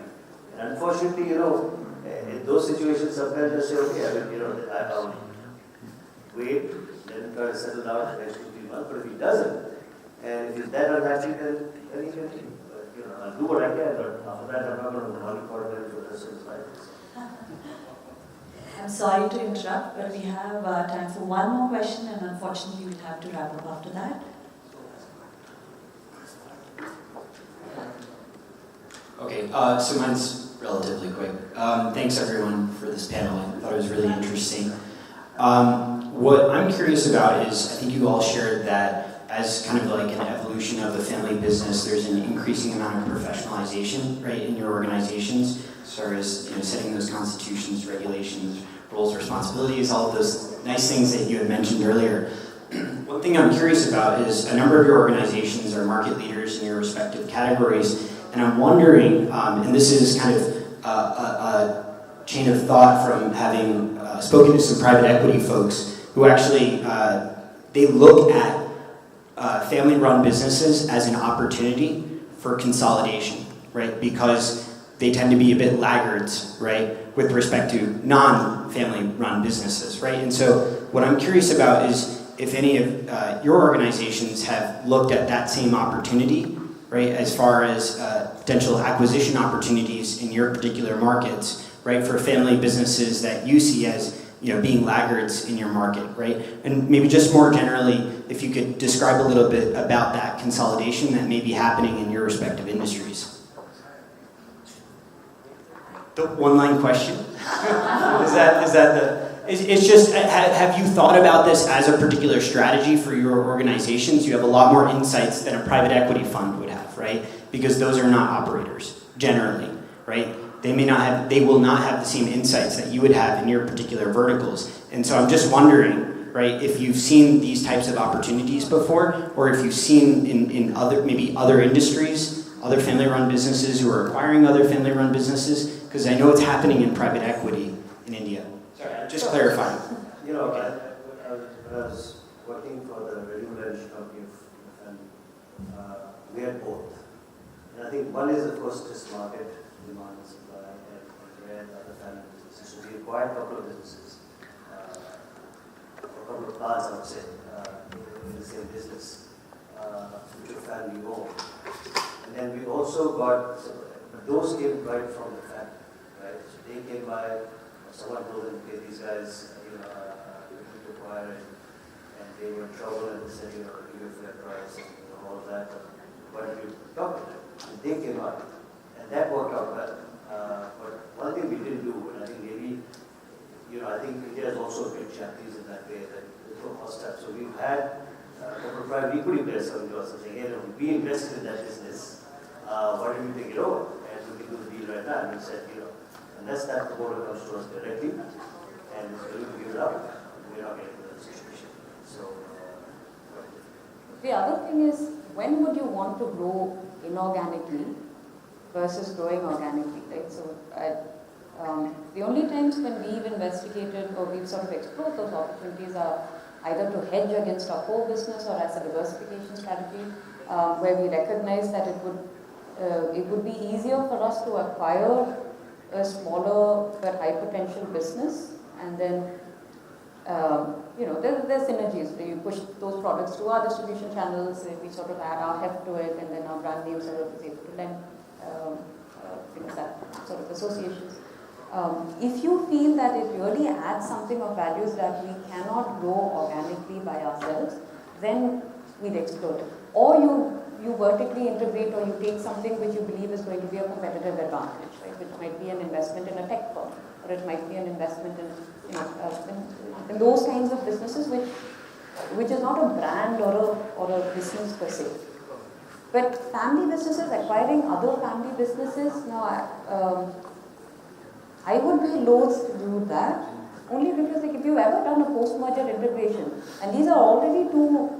And unfortunately, in those situations, sometimes I say, okay, I'll wait, then try to settle down the next 2-3 months. But if he doesn't, and if he's that unhappy, then he can leave. I'll do what I can, but after that, I'm not going to monitor him for the rest of his life. I'm sorry to interrupt, but we have time for one more question, and unfortunately, we'll have to wrap up after that. Okay, so mine's relatively quick. Thanks everyone for this panel. I thought it was really interesting. What I'm curious about is, I think you all shared that as kind of like an evolution of the family business, there's an increasing amount of professionalization, right, in your organizations, as far as setting those constitutions, regulations, roles, responsibilities, all of those nice things that you had mentioned earlier. One thing I'm curious about is a number of your organizations are market leaders in your respective categories, and I'm wondering, and this is kind of a chain of thought from having spoken to some private equity folks who actually, they look at family-run businesses as an opportunity for consolidation, right? Because they tend to be a bit laggards, right, with respect to non-family-run businesses, right? And so what I'm curious about is if any of your organizations have looked at that same opportunity, right, as far as potential acquisition opportunities in your particular markets, right, for family businesses that you see as being laggards in your market, right? And maybe just more generally, if you could describe a little bit about that consolidation that may be happening in your respective industries. The one-line question? It's just, have you thought about this as a particular strategy for your organizations? You have a lot more insights than a private equity fund would have, right? Because those are not operators, generally, right? They will not have the same insights that you would have in your particular verticals. And so I'm just wondering, right, if you've seen these types of opportunities before, or if you've seen in other industries, other family-run businesses who are acquiring other family-run businesses, because I know it's happening in private equity in India. Sorry, just clarifying. When I was working for the renewable energy company of my family, we had both. And I think one is, of course, just market demand and supply, and where the other family businesses. So we acquired a couple of businesses, a couple of plants, I would say, in the same business, which were family owned. And then we also got, but those came right from the family, right? So they came by, someone told them, okay, these guys, looking to acquire it, and they were in trouble, and they said, give you a fair price, and all of that. But we talked to them, and they came out, and that worked out well. But one thing we didn't do, and I think maybe, I think India is also a bit Japanese in that way, that there's no hostile. So we've had a couple of private equity players coming to us and saying, hey, we invested in that business. Why don't you take it over? And we can do the deal right now. And we said, unless that promoter comes to us directly and is willing to give it up, we're not getting into that situation. So, the other thing is, when would you want to grow inorganically versus growing organically, right? So, the only times when we've investigated or we've sort of explored those opportunities are either to hedge against our core business or as a diversification strategy, where we recognize that it would be easier for us to acquire a smaller but high potential business, and then there's synergies where you push those products through our distribution channels, we sort of add our heft to it, and then our brand name sort of is able to lend that sort of associations. If you feel that it really adds something of values that we cannot grow organically by ourselves, then we'd explore it. Or you vertically integrate, or you take something which you believe is going to be a competitive advantage, right? Which might be an investment in a tech firm, or it might be an investment in those kinds of businesses, which is not a brand or a business per se. But family businesses, acquiring other family businesses, I would be loath to do that, only because if you've ever done a post-merger integration, and these are already two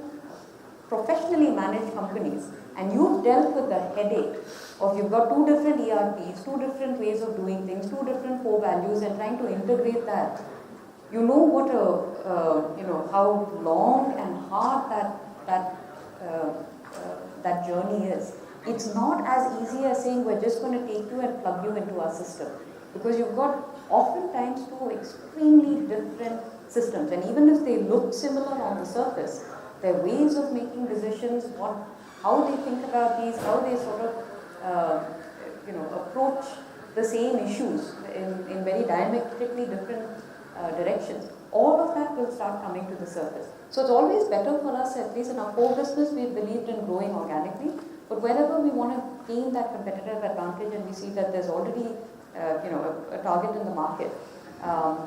professionally managed companies, and you've dealt with the headache of you've got two different ERPs, two different ways of doing things, two different core values, and trying to integrate that, you know what how long and hard that journey is. It's not as easy as saying we're just going to take you and plug you into our system, because you've got oftentimes two extremely different systems, and even if they look similar on the surface, their ways of making decisions, how they think about these, how they sort of approach the same issues in very diametrically different directions. All of that will start coming to the surface. So it's always better for us, at least in our core business, we've believed in growing organically. But wherever we want to gain that competitive advantage and we see that there's already a target in the market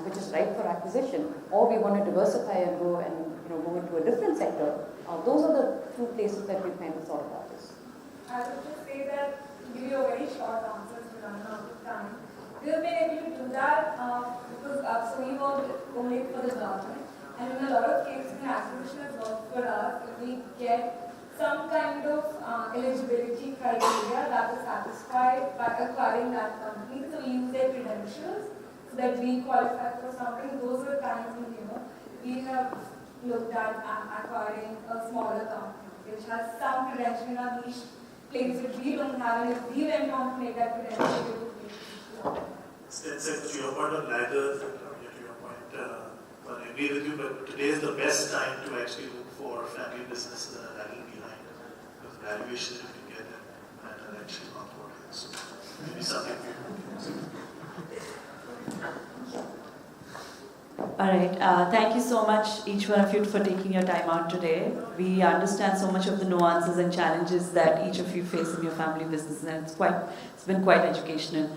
which is ripe for acquisition, or we want to diversify and go into a different sector, those are the two places that we've kind of thought about this. I would just say that, to give you a very short answer to run out of time, we have been able to do that because so we work only for the government, and in a lot of cases when acquisition has worked for us, if we get some kind of eligibility criteria that is satisfied by acquiring that company, so we use their credentials so that we qualify for something. Those are times when we have looked at acquiring a smaller company which has some credential in our niche place which we don't have, and if we went on to make that credential, we would be able to. To your point on ladders, and to your point, I agree with you, but today is the best time to actually look for family businesses that are lagging behind, because valuations you can get and are actually not working. So maybe something we can consider. All right. Thank you so much, each one of you, for taking your time out today. We understand so much of the nuances and challenges that each of you face in your family business, and it's been quite educational.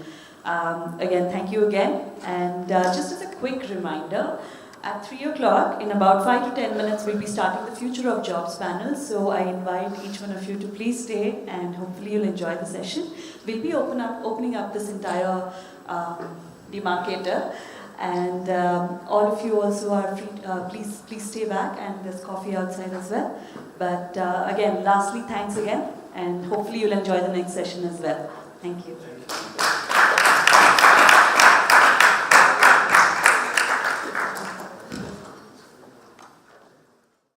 Again, thank you again. And just as a quick reminder, at 3 o'clock, in about 5 to 10 minutes, we'll be starting the Future of Jobs panel. So I invite each one of you to please stay, and hopefully you'll enjoy the session. We'll be opening up this entire demarcator. And all of you also are free, please stay back, and there's coffee outside as well. But again, lastly, thanks again, and hopefully you'll enjoy the next session as well. Thank you.